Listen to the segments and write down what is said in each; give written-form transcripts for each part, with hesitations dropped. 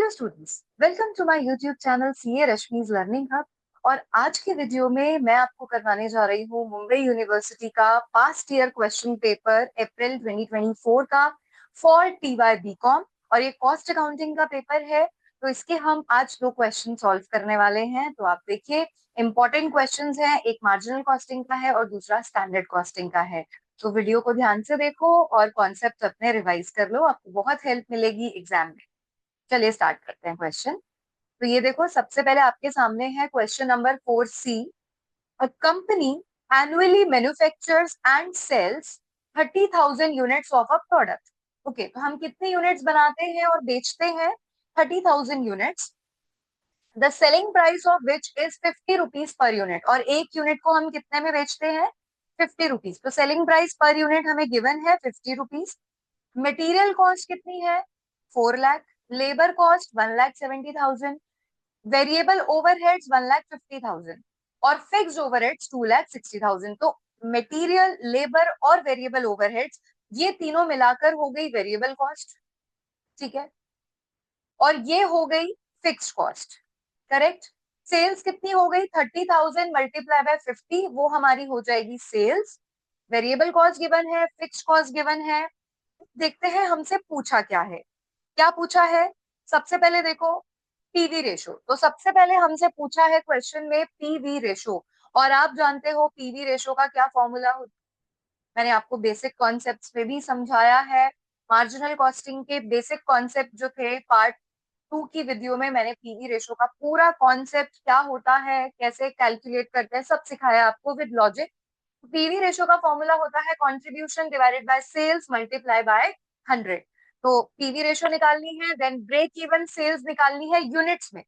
Hello students, welcome to my YouTube channel CA Rashmi's learning hub. और आज के video में मैं आपको करवाने जा रही हूँ मुंबई यूनिवर्सिटी का पास्ट ईयर क्वेश्चन पेपर अप्रैल 2024 का फॉर टीवाई बीकॉम। और ये कॉस्ट अकाउंटिंग का पेपर है, तो इसके हम आज दो क्वेश्चन सॉल्व करने वाले हैं। तो आप देखिए, इंपॉर्टेंट क्वेश्चंस हैं, एक मार्जिनल कॉस्टिंग का है और दूसरा स्टैंडर्ड कॉस्टिंग का है। तो वीडियो को ध्यान से देखो और कॉन्सेप्ट अपने रिवाइज कर लो, आपको बहुत हेल्प मिलेगी एग्जाम में। चलिए स्टार्ट करते हैं क्वेश्चन। तो ये देखो, सबसे पहले आपके सामने है question number 4C। A company annually manufactures and sells 30,000 units of a product. Okay, तो हम कितने यूनिट्स बनाते हैं और बेचते हैं? 30,000 units. The selling price of which is 50 rupees per unit. और एक यूनिट को हम कितने में बेचते हैं? 50 रुपीज। तो सेलिंग प्राइस पर यूनिट हमें गिवन है 50 रुपीज। मटेरियल कॉस्ट कितनी है? 4 lakh. Labour cost 1,70,000। Variable overheads 1,50,000 और फिक्स्ड ओवरहेड्स 2,60,000। तो मटेरियल, लेबर और वेरिएबल ओवरहेड्स, ये तीनों मिलाकर हो गई वेरिएबल कॉस्ट। ठीक है, और ये हो गई फिक्स्ड कॉस्ट। करेक्ट। सेल्स कितनी हो गई? 30,000 मल्टीप्लाई बाय 50, वो हमारी हो जाएगी सेल्स। वेरिएबल कॉस्ट गिवन है, फिक्स्ड कॉस्ट गिवन है। देखते हैं हमसे पूछा क्या है। क्या पूछा है? सबसे पहले देखो, पीवी रेशो। तो सबसे पहले हमसे पूछा है क्वेश्चन में पीवी रेशो। और आप जानते हो पीवी रेशो का क्या फॉर्मूला होता है। मैंने आपको बेसिक कॉन्सेप्ट्स में भी समझाया है। मार्जिनल कॉस्टिंग के बेसिक कॉन्सेप्ट जो थे पार्ट 2 की वीडियो में, मैंने पीवी रेशो का पूरा कॉन्सेप्ट क्या होता है, कैसे कैलकुलेट करते हैं, सब सिखाया आपको विद लॉजिक। पीवी रेशो का फॉर्मूला होता है contribution divided by sales multiply by 100। तो पीवी रेशो निकालनी है, देन ब्रेक इवन सेल्स निकालनी है यूनिट्स में।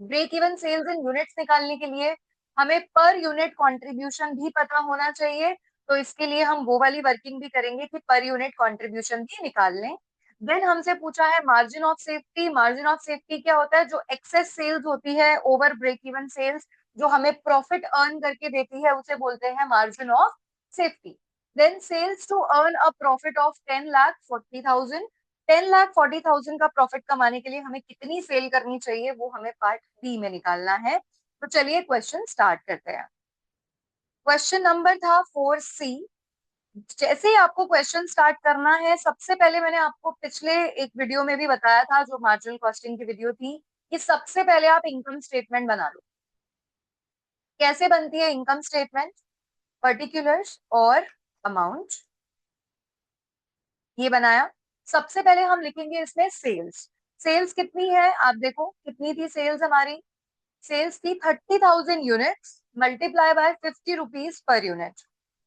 Break even sales in units निकालने के लिए हमें पर यूनिट कंट्रीब्यूशन भी पता होना चाहिए। तो इसके लिए हम वो वाली वर्किंग भी करेंगे कि पर यूनिट कंट्रीब्यूशन भी निकाल लें। देन हमसे पूछा है margin of safety. Margin of safety क्या होता है? जो एक्सेस सेल्स होती है ओवर ब्रेक इवन सेल्स, जो हमें प्रॉफिट अर्न करके देती है, उसे बोलते हैं margin of safety. Then sales to earn a profit of 10,40,000। 10,40,000 का प्रॉफिट कमाने के लिए हमें कितनी सेल करनी चाहिए, वो हमें पार्ट बी में निकालना है। तो चलिए क्वेश्चन स्टार्ट करते हैं। क्वेश्चन नंबर था 4C। जैसे ही आपको क्वेश्चन स्टार्ट करना है, सबसे पहले मैंने आपको पिछले एक वीडियो में भी बताया था, जो मार्जिनल कॉस्टिंग की वीडियो थी, कि सबसे पहले आप इनकम स्टेटमेंट बना लो। कैसे बनती है इनकम स्टेटमेंट? पर्टिकुलर्स और अमाउंट, ये बनाया। सबसे पहले हम लिखेंगे इसमें सेल्स। सेल्स कितनी है? आप देखो कितनी थी सेल्स हमारी। सेल्स थी 30,000 units multiply by 50 rupees per unit.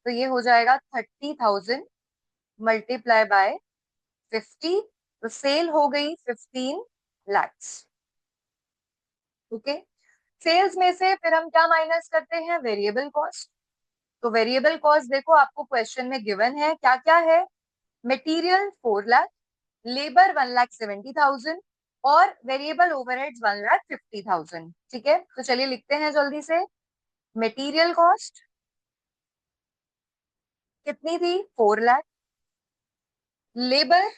तो ये हो जाएगा 30,000 मल्टीप्लाई बाय 50। तो सेल हो गई 15 लैक्स। ओके। सेल्स में से फिर हम क्या माइनस करते हैं? Variable cost. तो वेरिएबल कॉस्ट देखो, आपको क्वेश्चन में गिवन है क्या क्या है। मटेरियल 4 लाख, लेबर 1,70,000 और वेरिएबल ओवरहेड्स 1,50,000। ठीक है, तो चलिए लिखते हैं जल्दी से। मटेरियल कॉस्ट कितनी थी? 4 लाख। लेबर,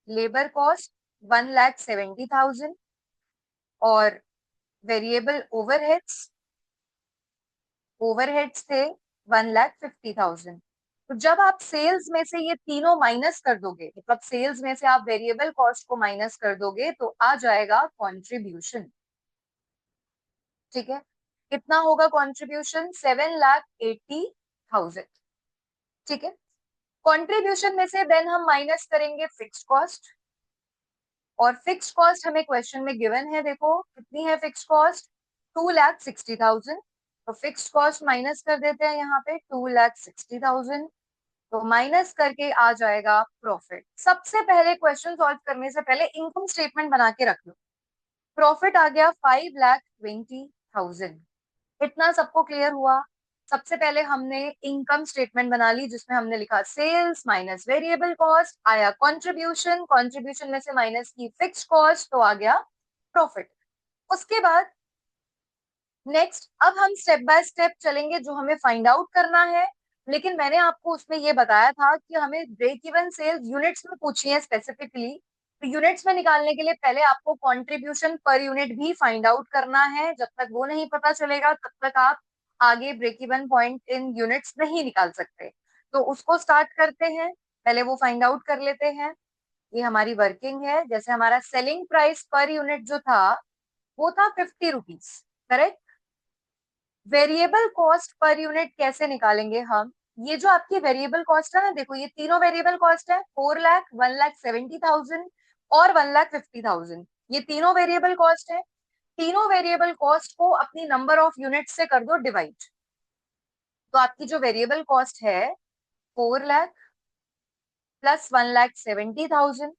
लेबर कॉस्ट 1,70,000 और वेरिएबल ओवरहेड्स, ओवरहेड्स थे 1,50,000। तो जब आप सेल्स में से ये तीनों माइनस कर दोगे, मतलब सेल्स में से आप वेरिएबल कॉस्ट को माइनस कर दोगे, तो आ जाएगा कंट्रीब्यूशन। ठीक है, कितना होगा कंट्रीब्यूशन? 7,80,000। ठीक है, कंट्रीब्यूशन में से देन हम माइनस करेंगे फिक्स्ड कॉस्ट। और फिक्स्ड कॉस्ट हमें क्वेश्चन में गिवन है, देखो कितनी है फिक्स्ड कॉस्ट? 2,60,000। तो फिक्स्ड कॉस्ट माइनस कर देते हैं यहाँ पे 2,60,000। तो माइनस करके आ जाएगा प्रॉफिट। सबसे पहले क्वेश्चन सॉल्व करने से पहले इनकम स्टेटमेंट बना के रख लो। प्रॉफिट आ गया 5,20,000। इतना सबको क्लियर हुआ? सबसे पहले हमने इनकम स्टेटमेंट बना ली, जिसमें हमने लिखा सेल्स माइनस वेरिएबल कॉस्ट, आया कंट्रीब्यूशन, कंट्रीब्यूशन में से माइनस की फिक्स कॉस्ट, तो आ गया प्रॉफिट। उसके बाद नेक्स्ट, अब हम स्टेप बाय स्टेप चलेंगे, जो हमें फाइंड आउट करना है लेकिन मैंने आपको उसमें ये बताया था कि हमें ब्रेक इवन सेल्स यूनिट्स में पूछी है स्पेसिफिकली। तो यूनिट्स में निकालने के लिए पहले आपको कंट्रीब्यूशन पर यूनिट भी फाइंड आउट करना है। जब तक वो नहीं पता चलेगा तब तक आप आगे break even point in units नहीं निकाल सकते। तो उसको स्टार्ट करते हैं, पहले वो फाइंड आउट कर लेते हैं। ये हमारी वर्किंग है। जैसे हमारा सेलिंग प्राइस पर यूनिट जो था वो था 50 rupees, correct. Variable cost per unit कैसे निकालेंगे हम? ये जो आपकी वेरिएबल कॉस्ट है ना, देखो ये तीनों वेरिएबल कॉस्ट है, 4 लाख, 1,70,000 और 1,50,000। ये तीनों वेरिएबल कॉस्ट है। तीनों वेरिएबल कॉस्ट को अपनी नंबर ऑफ यूनिट से कर दो डिवाइड। तो आपकी जो वेरिएबल कॉस्ट है 4 लाख प्लस 1,70,000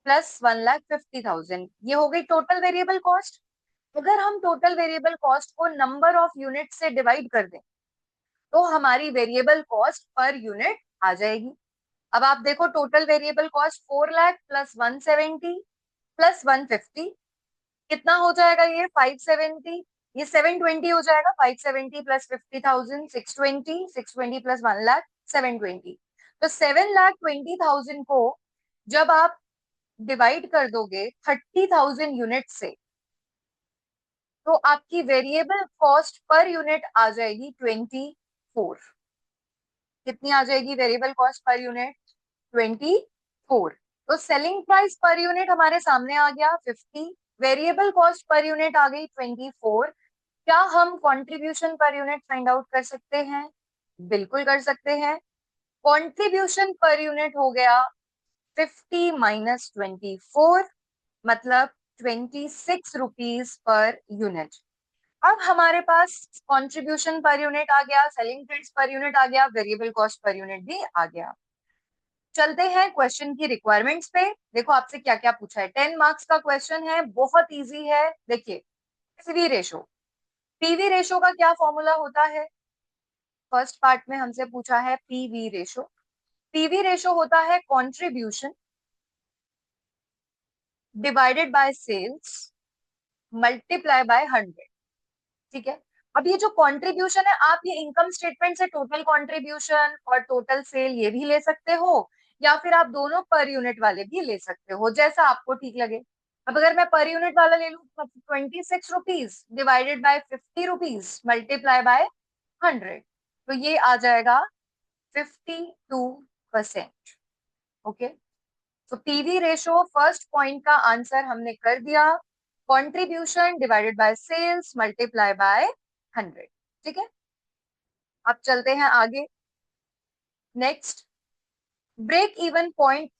प्लस 1,50,000, ये हो गई टोटल वेरिएबल कॉस्ट। अगर हम टोटल वेरिएबल कॉस्ट को नंबर ऑफ यूनिट से डिवाइड कर दें तो हमारी वेरिएबल कॉस्ट पर यूनिट आ जाएगी। अब आप देखो total variable cost 4 lakh plus 170 plus 150 कितना हो जाएगा? ये 570। ये 720 हो जाएगा। 570 प्लस 50,000 620, 620 प्लस 1 लाख 720। तो 7,20,000 को जब आप डिवाइड कर दोगे 30,000 यूनिट से तो आपकी वेरिएबल कॉस्ट पर यूनिट आ जाएगी 24। कितनी आ जाएगी वेरिएबल कॉस्ट पर यूनिट? 24। तो सेलिंग प्राइस पर यूनिट हमारे सामने आ गया 50, वेरिएबल कॉस्ट पर यूनिट आ गई 24। क्या हम contribution per unit find out कर सकते हैं? बिल्कुल कर सकते हैं। कंट्रीब्यूशन पर यूनिट हो गया 50 माइनस 24, मतलब 26 रुपीज पर यूनिट। अब हमारे पास कंट्रीब्यूशन पर यूनिट आ गया, सेलिंग प्राइस पर यूनिट आ गया, वेरिएबल कॉस्ट पर यूनिट भी आ गया। चलते हैं क्वेश्चन की रिक्वायरमेंट्स पे। देखो आपसे क्या क्या पूछा है। 10 मार्क्स का क्वेश्चन है, बहुत इजी है। देखिए, पीवी रेशो। पीवी रेशो का क्या फॉर्मूला होता है? फर्स्ट पार्ट में हमसे पूछा है पीवी रेशो। पीवी रेशो होता है contribution divided by sales multiply by 100। ठीक है। अब ये जो कंट्रीब्यूशन है, आप ये इनकम स्टेटमेंट से टोटल कंट्रीब्यूशन और टोटल सेल ये भी ले सकते हो, या फिर आप दोनों पर यूनिट वाले भी ले सकते हो, जैसा आपको ठीक लगे। अब अगर मैं पर यूनिट वाला ले लूँ तो 26 rupees divided by 50 rupees multiply by 100, तो ये आ जाएगा 52%। ओके। तो पीवी रेशो फर्स्ट पॉइंट का आंसर हमने कर दिया, contribution divided by sales multiply by 100। ठीक है। अब चलते हैं आगे। Next, break even point,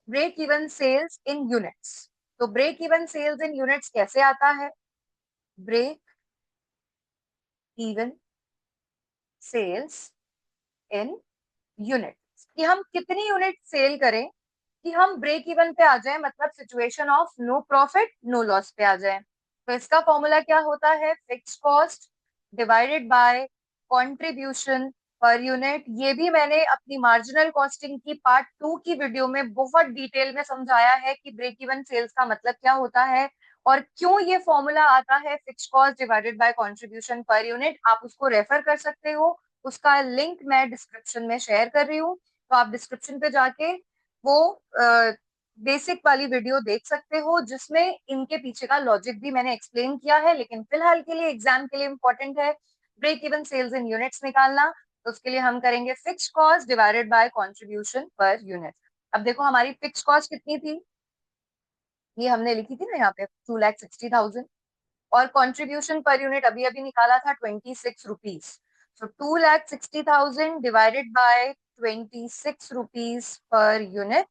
break even sales in units. तो break even sales in units कैसे आता है? Break even sales in units, कि हम कितनी यूनिट सेल करें कि हम ब्रेक इवन पे आ जाए, मतलब situation of no profit no loss पे आ जाए। तो इसका फॉर्मूला क्या होता है? Fix cost divided by contribution per unit. ये भी मैंने अपनी मार्जिनल कॉस्टिंग की पार्ट 2 की वीडियो में बहुत डिटेल में समझाया है कि ब्रेक इवन सेल्स का मतलब क्या होता है और क्यों ये फॉर्मूला आता है fix cost divided by contribution per unit. आप उसको रेफर कर सकते हो, उसका लिंक मैं डिस्क्रिप्शन में शेयर कर रही हूँ। तो आप डिस्क्रिप्शन पे जाके वो बेसिक वाली वीडियो देख सकते हो, जिसमें इनके पीछे का लॉजिक भी मैंने एक्सप्लेन किया है। लेकिन फिलहाल के लिए एग्जाम के लिए इंपॉर्टेंट है break even sales in units निकालना। तो उसके लिए हम करेंगे fix cost divided by contribution per unit. अब देखो हमारी फिक्स कॉस्ट कितनी थी, ये हमने लिखी थी ना यहाँ पे 2,60,000, और कंट्रीब्यूशन पर यूनिट अभी अभी निकाला था 26 रुपीज। तो 2,60,000 divided by 26 rupees per unit,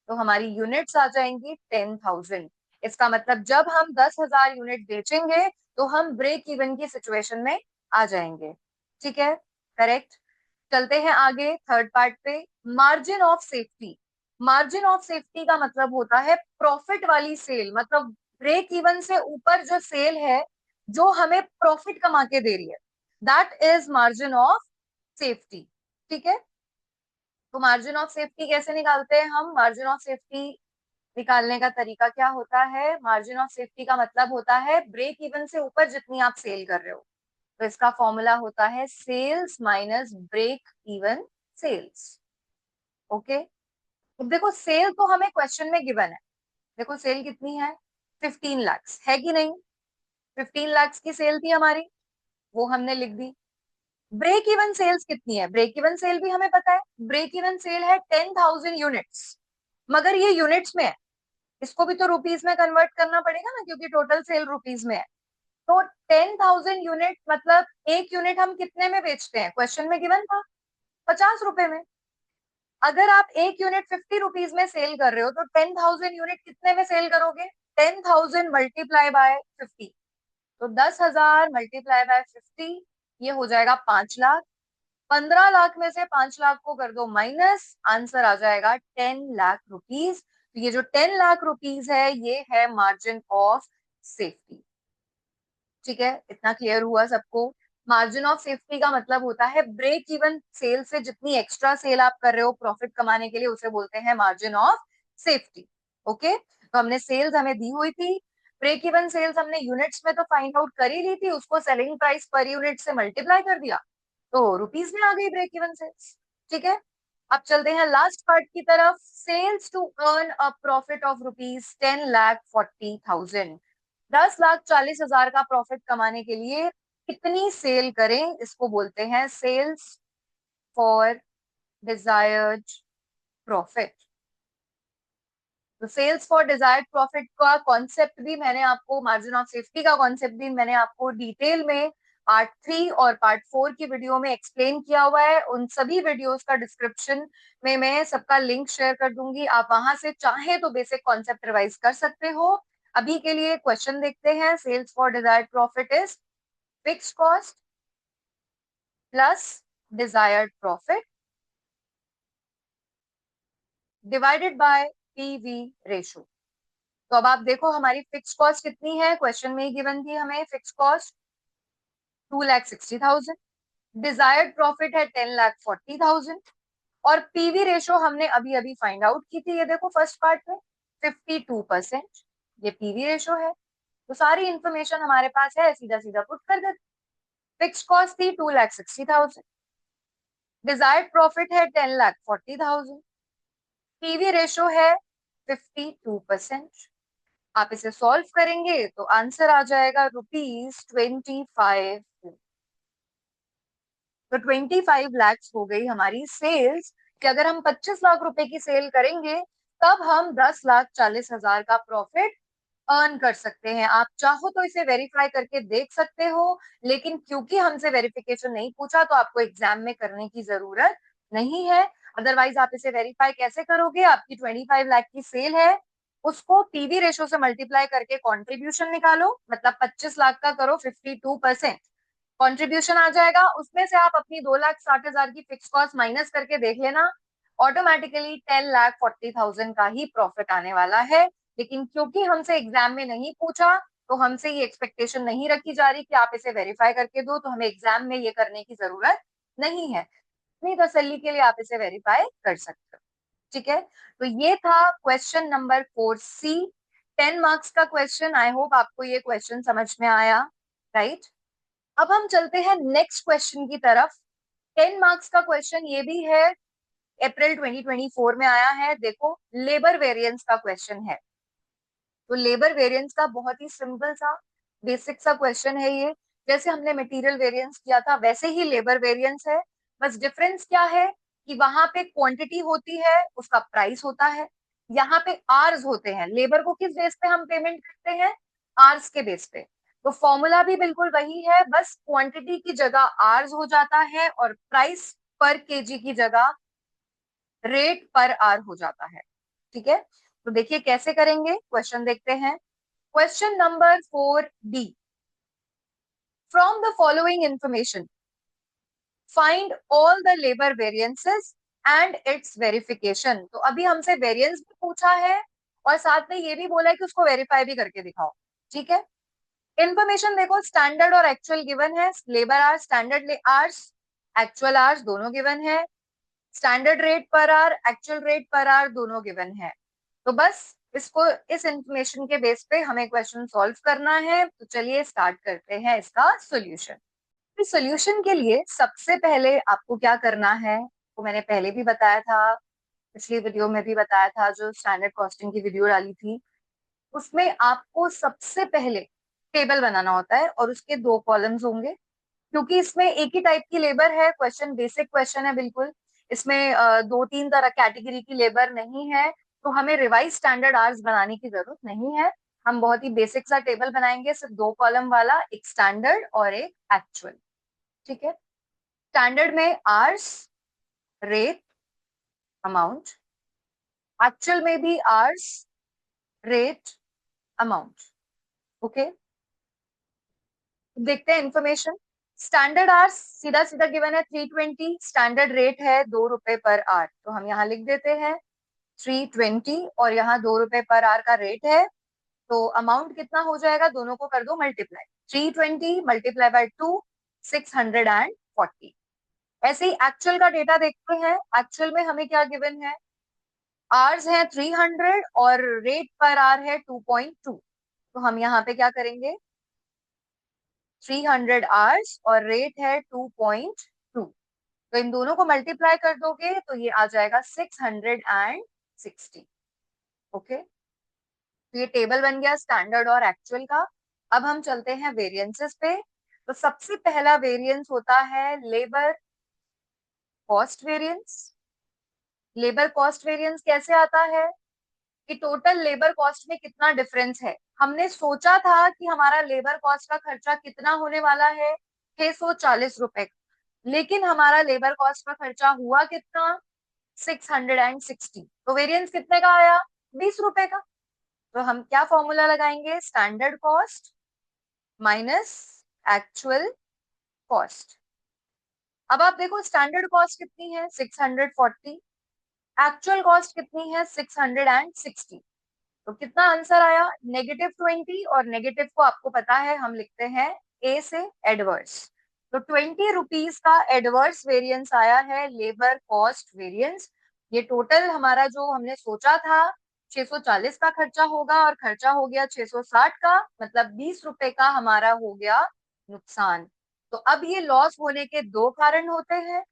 तो हमारी यूनिट्स आ जाएंगी 10,000। इसका मतलब जब हम 10,000 यूनिट बेचेंगे तो हम ब्रेक इवन की सिचुएशन में आ जाएंगे। ठीक है, करेक्ट। चलते हैं आगे थर्ड पार्ट पे। Margin of safety. Margin of safety का मतलब होता है प्रॉफिट वाली सेल, मतलब ब्रेक इवन से ऊपर जो सेल है जो हमें प्रॉफिट कमा के दे रही है, that is margin of safety. ठीक है। तो मार्जिन ऑफ सेफ्टी कैसे निकालते हैं हम? मार्जिन ऑफ सेफ्टी निकालने का तरीका क्या होता है? मार्जिन ऑफ सेफ्टी का मतलब होता है ब्रेक इवन से ऊपर जितनी आप सेल कर रहे हो। तो इसका फॉर्मूला होता है sales minus break even sales. Okay, अब देखो सेल तो हमें क्वेश्चन में गिवन है। देखो सेल कितनी है, 15 लाख, है कि नहीं? 15 लाख की सेल थी हमारी, वो हमने लिख दी। ब्रेक इवन सेल्स कितनी है, ब्रेक इवन सेल भी हमें पता है, ब्रेक इवन सेल है 10,000 यूनिट्स, मगर ये यूनिट्स में है, इसको भी तो रुपीज में कन्वर्ट करना पड़ेगा ना, क्योंकि टोटल सेल रुपीज में है। तो 10,000 यूनिट मतलब एक यूनिट हम कितने में बेचते हैं, क्वेश्चन में गिवन था 50 रुपए में। अगर आप एक यूनिट 50 रुपीज में सेल कर रहे हो तो 10,000 यूनिट कितने में सेल करोगे, 10,000 मल्टीप्लाई बाय 50, तो 10,000 मल्टीप्लाई बाय 50, ये हो जाएगा 5 लाख। 15 लाख में से 5 लाख को कर दो माइनस, आंसर आ जाएगा 10 लाख रुपीज। तो ये जो 10 लाख रुपीज है ये है मार्जिन ऑफ सेफ्टी। ठीक है, इतना क्लियर हुआ सबको? मार्जिन ऑफ सेफ्टी का मतलब होता है ब्रेक इवन सेल से जितनी एक्स्ट्रा सेल आप कर रहे हो प्रॉफिट कमाने के लिए, उसे बोलते हैं मार्जिन ऑफ सेफ्टी। ओके, तो हमने सेल्स हमें दी हुई थी, ब्रेक इवन सेल्स हमने यूनिट्स में तो फाइंड आउट कर ही ली थी, उसको सेलिंग प्राइस पर यूनिट से मल्टीप्लाई कर दिया तो रुपीज में आ गई ब्रेक इवन सेल्स। ठीक है, अब चलते हैं लास्ट पार्ट की तरफ। Sales to earn a profit of rupees 10,40,000, 10,40,000 का प्रॉफिट कमाने के लिए कितनी सेल करें, इसको बोलते हैं सेल्स फॉर डिजायर्ड प्रॉफिट। तो सेल्स फॉर डिजायर्ड प्रॉफिट का कॉन्सेप्ट भी मैंने आपको, मार्जिन ऑफ सेफ्टी का कॉन्सेप्ट भी मैंने आपको डिटेल में पार्ट 3 और पार्ट 4 की वीडियो में एक्सप्लेन किया हुआ है। उन सभी वीडियोस का डिस्क्रिप्शन में मैं सबका लिंक शेयर कर दूंगी, आप वहां से चाहे तो बेसिक कॉन्सेप्ट रिवाइज कर सकते हो। अभी के लिए क्वेश्चन देखते हैं। Sales for desired profit is fixed cost plus desired profit divided by PV ratio. तो अब आप देखो हमारी फिक्स कॉस्ट कितनी है, क्वेश्चन में ही गिवन थी हमें फिक्स कॉस्ट 2,60,000, डिजायर्ड प्रॉफिट है 10,40,000, और पीवी रेशो हमने अभी अभी फाइंड आउट की थी, ये देखो फर्स्ट पार्ट में 52%, ये पीवी रेशो है। तो सारी इंफॉर्मेशन हमारे पास है, सीधा सीधा पुट कर देते। फिक्स कॉस्ट थी 2,60,000, डिजायर्ड प्रॉफिट है 10,40,000, पीवी रेशो है 52%। आप इसे सॉल्व करेंगे तो आंसर आ जाएगा रुपीज 25। तो 25 लाख हो गई हमारी सेल्स, कि अगर हम 25 लाख रुपए की सेल करेंगे तब हम 10,40,000 का प्रॉफिट अर्न कर सकते हैं। आप चाहो तो इसे वेरीफाई करके देख सकते हो, लेकिन क्योंकि हमसे वेरिफिकेशन नहीं पूछा तो आपको एग्जाम में करने की जरूरत नहीं है। अदरवाइज आप इसे वेरीफाई कैसे करोगे, आपकी 25 लाख की सेल है, उसको पीवी रेशो से मल्टीप्लाई करके कंट्रीब्यूशन निकालो, मतलब 25 लाख का करो 52%, कंट्रीब्यूशन आ जाएगा, उसमें से आप अपनी 2,60,000 की फिक्स कॉस्ट माइनस करके देख लेना, ऑटोमेटिकली 10,40,000 का ही प्रॉफिट आने वाला है। लेकिन क्योंकि हमसे एग्जाम में नहीं पूछा तो हमसे ये एक्सपेक्टेशन नहीं रखी जा रही कि आप इसे वेरीफाई करके दो, तो हमें एग्जाम में ये करने की जरूरत नहीं है। अपनी तसल्ली के लिए आप इसे वेरीफाई कर सकते हो। ठीक है, तो ये था क्वेश्चन नंबर 4C, 10 मार्क्स का क्वेश्चन। आई होप आपको ये क्वेश्चन समझ में आया, राइट? अब हम चलते हैं नेक्स्ट क्वेश्चन की तरफ। 10 मार्क्स का क्वेश्चन ये भी है, अप्रैल 2024 में आया है। देखो लेबर वेरिएंस का क्वेश्चन है, तो लेबर वेरिएंस का बहुत ही सिंपल सा बेसिक सा क्वेश्चन है ये। जैसे हमने मटेरियल वेरिएंस किया था वैसे ही लेबर वेरिएंस है, बस डिफरेंस क्या है कि वहां पे क्वांटिटी होती है, उसका प्राइस होता है, यहाँ पे आर्स होते हैं। लेबर को किस बेस पे हम पेमेंट करते हैं, आर्स के बेस पे। तो फॉर्मूला भी बिल्कुल वही है, बस क्वांटिटी की जगह आर्स हो जाता है और प्राइस पर केजी की जगह रेट पर आर हो जाता है। ठीक है, तो देखिए कैसे करेंगे, क्वेश्चन देखते हैं। Question number 4D, from the following information find all the labour variances and it's verification. तो अभी हमसे वेरिएंस भी पूछा है और साथ में ये भी बोला है कि उसको वेरीफाई भी करके दिखाओ। ठीक है, इंफॉर्मेशन देखो, स्टैंडर्ड और एक्चुअल गिवन है, labour hours, standard hours, actual hours दोनों गिवन है, standard rate per hour, actual rate per hour दोनों गिवन है। तो बस इसको, इस इंफॉर्मेशन के बेस पे हमें क्वेश्चन सॉल्व करना है। तो चलिए स्टार्ट करते हैं इसका सॉल्यूशन। इस सोल्यूशन के लिए सबसे पहले आपको क्या करना है, वो मैंने पहले भी बताया था, पिछली वीडियो में भी बताया था, जो स्टैंडर्ड कॉस्टिंग की वीडियो डाली थी उसमें आपको सबसे पहले टेबल बनाना होता है और उसके दो कॉलम्स होंगे। क्योंकि इसमें एक ही टाइप की लेबर है, क्वेश्चन बेसिक क्वेश्चन है बिल्कुल, इसमें दो तीन तरह कैटेगरी की लेबर नहीं है, तो हमें रिवाइज स्टैंडर्ड आवर्स बनाने की जरूरत नहीं है। हम बहुत ही बेसिक सा टेबल बनाएंगे, सिर्फ दो कॉलम वाला, एक स्टैंडर्ड और एक एक्चुअल। ठीक है। स्टैंडर्ड में आवर्स, रेट, अमाउंट, एक्चुअल में भी आवर्स, रेट, अमाउंट। ओके, देखते हैं इंफॉर्मेशन। स्टैंडर्ड आवर्स सीधा सीधा गिवन है 320, स्टैंडर्ड रेट है 2 रुपए पर आवर, तो हम यहाँ लिख देते हैं 320 और यहाँ 2 रुपए पर आवर का रेट है। तो अमाउंट कितना हो जाएगा, दोनों को कर दो मल्टीप्लाई, 320 मल्टीप्लाई बाय 2, 640। ऐसे ही एक्चुअल का डेटा देखते हैं। एक्चुअल में हमें क्या गिवन है, आवर्स है 300 और रेट पर आवर है 2.2। तो हम यहाँ पे क्या करेंगे, 300 आवर्स और रेट है 2.2, तो इन दोनों को मल्टीप्लाई कर दोगे तो ये आ जाएगा 660। ओके, तो ये टेबल बन गया स्टैंडर्ड और एक्चुअल का। अब हम चलते हैं वेरिएंसेस पे। तो सबसे पहला वेरिएंस होता है labour cost variance. Labour cost variance कैसे आता है कि टोटल लेबर कॉस्ट में कितना डिफरेंस है। हमने सोचा था कि हमारा लेबर कॉस्ट का खर्चा कितना होने वाला है, 640 रुपए, लेकिन हमारा लेबर कॉस्ट का खर्चा हुआ कितना, 660। तो वेरिएंस कितने का आया, 20 रुपए का। तो हम क्या फॉर्मूला लगाएंगे, standard cost minus actual cost. अब आप देखो स्टैंडर्ड कॉस्ट कितनी है, 640, एक्चुअल कॉस्ट कितनी है, 660। तो कितना आंसर आया, -20, और नेगेटिव को आपको पता है हम लिखते हैं ए से एडवर्स। तो 20 रुपीज का एडवर्स वेरिएंस आया है, लेबर कॉस्ट वेरिएंस। ये टोटल हमारा जो हमने सोचा था 640 का खर्चा होगा और खर्चा हो गया 660 का, मतलब 20 रुपए का हमारा हो गया नुकसान। तो अब ये लॉस होने के दो कारण होते हैं।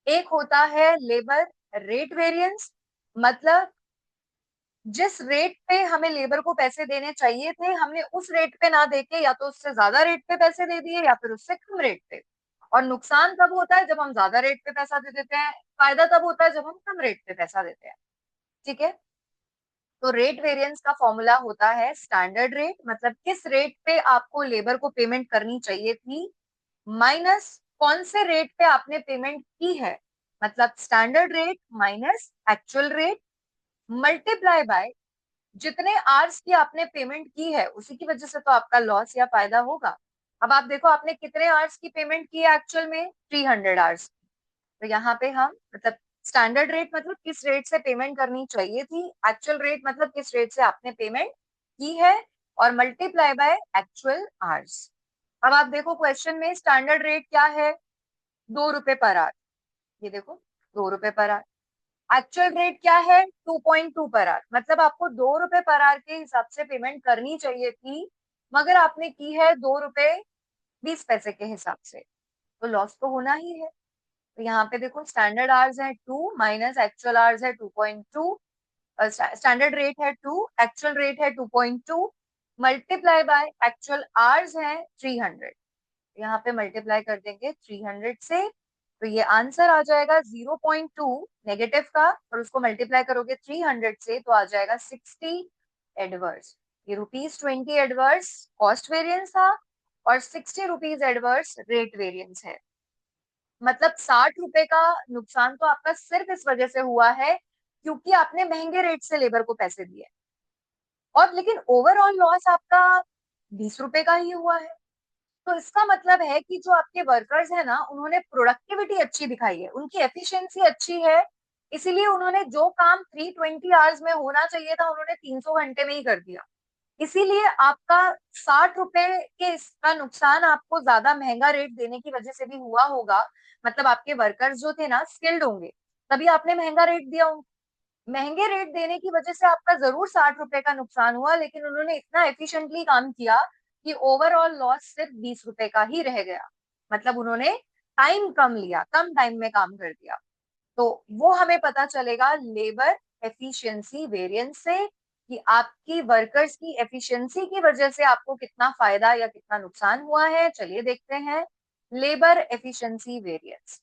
एक होता है लेबर रेट वेरिएंस, मतलब जिस रेट पे हमें लेबर को पैसे देने चाहिए थे, हमने उस रेट पे ना देके या तो उससे ज्यादा रेट पे पैसे दे दिए या फिर उससे कम रेट पे। और नुकसान तब होता है जब हम ज्यादा रेट पे पैसा दे देते हैं, फायदा तब होता है जब हम कम रेट पे पैसा देते हैं। ठीक है। तो रेट वेरिएंस का फॉर्मूला होता है स्टैंडर्ड रेट, मतलब किस रेट पे आपको लेबर को पेमेंट करनी चाहिए थी, माइनस कौन से रेट पे आपने पेमेंट की है, मतलब standard rate minus actual rate, multiply by जितने आवर्स की आपने पेमेंट की है उसी की वजह से तो आपका लॉस या फायदा होगा। अब आप देखो आपने कितने आवर्स की पेमेंट की है एक्चुअल में, 300 आवर्स। तो यहाँ पे हम मतलब स्टैंडर्ड रेट मतलब किस रेट से पेमेंट करनी चाहिए थी, एक्चुअल रेट मतलब किस रेट से आपने पेमेंट की है, और मल्टीप्लाई बाय एक्चुअल आवर्स। अब आप देखो क्वेश्चन में स्टैंडर्ड रेट क्या है, 2 रुपए पर आवर। ये देखो 2 रुपए पर आवर। एक्चुअल रेट क्या है, 2.2 पर आवर, मतलब आपको 2 रुपए पर आवर के हिसाब से पेमेंट करनी चाहिए थी, मगर आपने की है 2 रुपए 20 पैसे के हिसाब से, तो लॉस तो होना ही है। तो यहाँ पे देखो स्टैंडर्ड आवर्स है 2 माइनस एक्चुअल आवर्स है 2.2, स्टैंडर्ड रेट है 2, एक्चुअल रेट है 2.2, मल्टीप्लाई बाय एक्चुअल आवर्स है 300। यहाँ पे मल्टीप्लाई कर देंगे 300 से, तो ये आंसर आ जाएगा 0.2 नेगेटिव का, और उसको मल्टीप्लाई करोगे 300 से तो आ जाएगा 60 एडवर्स। ये ₹20 एडवर्स कॉस्ट वेरिएंस था और 60 रुपीज एडवर्स रेट वेरिएंस है। मतलब 60 रुपए का नुकसान तो आपका सिर्फ इस वजह से हुआ है क्योंकि आपने महंगे रेट से लेबर को पैसे दिए, और लेकिन ओवरऑल लॉस आपका 20 रुपए का ही हुआ है। तो इसका मतलब है कि जो आपके वर्कर्स है ना, उन्होंने प्रोडक्टिविटी अच्छी दिखाई है, उनकी एफिशिएंसी अच्छी है, इसीलिए उन्होंने जो काम 320 आवर्स में होना चाहिए था उन्होंने 300 घंटे में ही कर दिया। इसीलिए आपका 60 रुपए के इसका नुकसान आपको ज्यादा महंगा रेट देने की वजह से भी हुआ होगा। मतलब आपके वर्कर्स जो थे ना स्किल्ड होंगे, तभी आपने महंगा रेट दिया। महंगे रेट देने की वजह से आपका जरूर 60 रुपए का नुकसान हुआ, लेकिन उन्होंने इतना एफिशिएंटली काम किया कि ओवरऑल लॉस सिर्फ 20 रुपए का ही रह गया। मतलब उन्होंने टाइम कम लिया, कम टाइम में काम कर दिया। तो वो हमें पता चलेगा लेबर एफिशिएंसी वेरिएंस से कि आपकी वर्कर्स की एफिशिएंसी की वजह से आपको कितना फायदा या कितना नुकसान हुआ है। चलिए देखते हैं labour efficiency variance.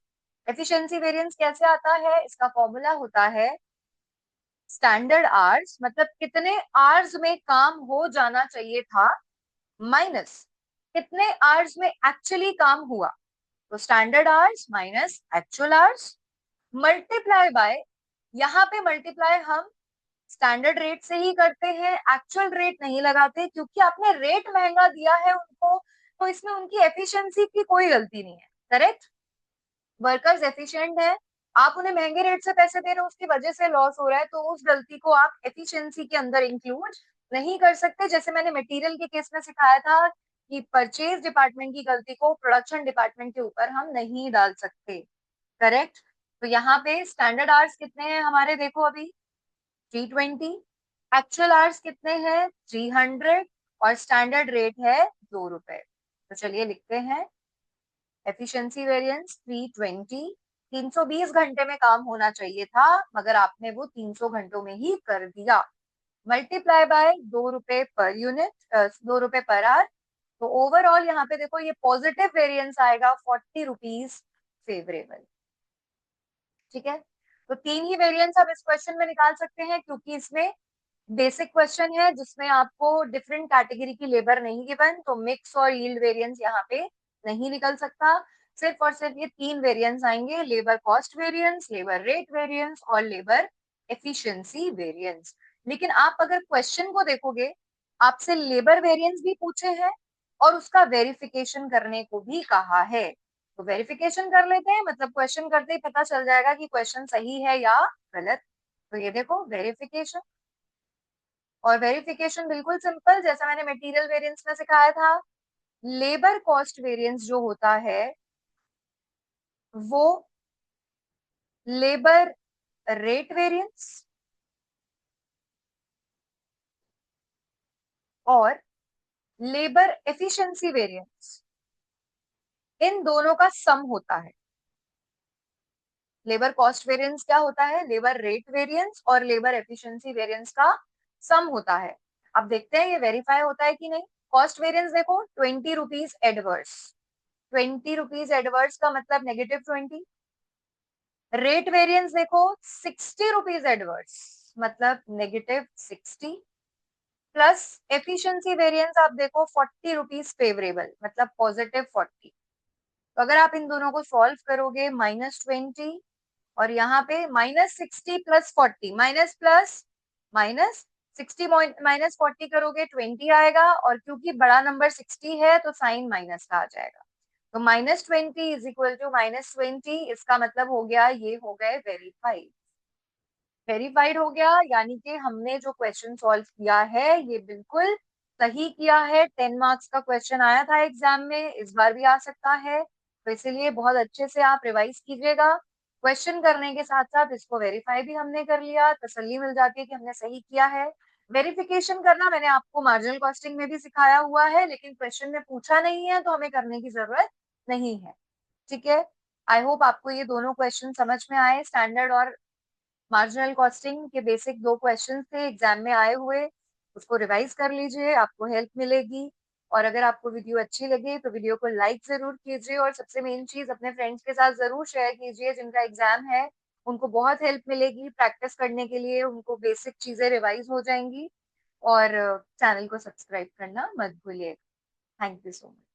Efficiency variance कैसे आता है? इसका फॉर्मूला होता है स्टैंडर्ड आवर्स, मतलब कितने आवर्स में काम हो जाना चाहिए था, माइनस कितने आवर्स में एक्चुअली काम हुआ। तो standard hours minus actual hours multiply by, यहाँ पे मल्टीप्लाई हम स्टैंडर्ड रेट से ही करते हैं, एक्चुअल रेट नहीं लगाते, क्योंकि आपने रेट महंगा दिया है उनको, तो इसमें उनकी एफिशिएंसी की कोई गलती नहीं है। करेक्ट? वर्कर्स एफिशिएंट है, आप उन्हें महंगे रेट से पैसे दे रहे हो, उसकी वजह से लॉस हो रहा है, तो उस गलती को आप एफिशिएंसी के अंदर इंक्लूड नहीं कर सकते। जैसे मैंने मटेरियल के केस में सिखाया था कि परचेज डिपार्टमेंट की गलती को प्रोडक्शन डिपार्टमेंट के ऊपर हम नहीं डाल सकते। करेक्ट? तो यहाँ पे स्टैंडर्ड आवर्स कितने हैं हमारे, देखो अभी 320, एक्चुअल आवर्स कितने हैं 300, और स्टैंडर्ड रेट है 2 रुपए। तो चलिए लिखते हैं एफिशिएंसी वेरिएंस 320, 320 घंटे में काम होना चाहिए था, मगर आपने वो 300 घंटों में ही कर दिया, मल्टीप्लाई बाय 2 रुपए पर यूनिट, 2 रुपए पर आवर। तो ओवरऑल यहाँ पे देखो ये पॉजिटिव वेरिएंस आएगा 40 रुपीज फेवरेबल। ठीक है? तो तीन ही वेरिएंस आप इस क्वेश्चन में निकाल सकते हैं, क्योंकि इसमें बेसिक क्वेश्चन है जिसमें आपको डिफरेंट कैटेगरी की लेबर नहीं गिवन, तो मिक्स और यील्ड वेरिएंस यहाँ पे नहीं निकल सकता। सिर्फ और सिर्फ ये तीन वेरिएंस आएंगे, labour cost variance, labour rate variance और लेबर एफिशिएंसी वेरिएंस। लेकिन आप अगर क्वेश्चन को देखोगे, आपसे लेबर वेरिएंस भी पूछे हैं और उसका वेरिफिकेशन करने को भी कहा है। तो वेरिफिकेशन कर लेते हैं, मतलब क्वेश्चन करते ही पता चल जाएगा कि क्वेश्चन सही है या गलत। तो ये देखो वेरिफिकेशन, और वेरिफिकेशन बिल्कुल सिंपल, जैसा मैंने मटेरियल वेरिएंस में सिखाया था। लेबर कॉस्ट वेरिएंस जो होता है वो लेबर रेट वेरिएंस और लेबर एफिशिएंसी वेरिएंस, इन दोनों का सम होता है। लेबर कॉस्ट वेरिएंस क्या होता है? लेबर रेट वेरिएंस और लेबर एफिशिएंसी वेरिएंस का सम होता है। अब देखते हैं ये वेरीफाई होता है कि नहीं। कॉस्ट वेरिएंस देखो 20 रुपीज एडवर्स, 20 रुपीज एडवर्स का मतलब -20। रेट वेरिएंस देखो 60 रुपीज एडवर्स, मतलब -60, प्लस एफिशिएंसी वेरिएंस आप देखो 40 रुपीज फेवरेबल, मतलब +40। तो अगर आप इन दोनों को सॉल्व करोगे, -20 और यहाँ पे -60 प्लस 40, माइनस प्लस माइनस 60 -40 करोगे 20 आएगा, और क्योंकि बड़ा नंबर 60 है तो साइन माइनस का आ जाएगा। तो -20 इज इक्वल टू -20, इसका मतलब हो गया ये हो गए वेरीफाइड। वेरीफाइड हो गया, यानी कि हमने जो क्वेश्चन सॉल्व किया है ये बिल्कुल सही किया है। 10 मार्क्स का क्वेश्चन आया था एग्जाम में, इस बार भी आ सकता है, तो इसीलिए बहुत अच्छे से आप रिवाइज कीजिएगा। क्वेश्चन करने के साथ साथ इसको वेरीफाई भी हमने कर लिया, तसल्ली मिल जाती है कि हमने सही किया है। वेरिफिकेशन करना मैंने आपको मार्जिनल कॉस्टिंग में भी सिखाया हुआ है, लेकिन क्वेश्चन में पूछा नहीं है तो हमें करने की जरूरत नहीं है। ठीक है? आई होप आपको ये दोनों क्वेश्चन समझ में आए। स्टैंडर्ड और मार्जिनल कॉस्टिंग के बेसिक दो क्वेश्चन थे एग्जाम में आए हुए, उसको रिवाइज कर लीजिए, आपको हेल्प मिलेगी। और अगर आपको वीडियो अच्छी लगे तो वीडियो को लाइक जरूर कीजिए, और सबसे मेन चीज अपने फ्रेंड्स के साथ जरूर शेयर कीजिए जिनका एग्जाम है, उनको बहुत हेल्प मिलेगी प्रैक्टिस करने के लिए, उनको बेसिक चीजें रिवाइज हो जाएंगी। और चैनल को सब्सक्राइब करना मत भूलिएगा। Thank you so much.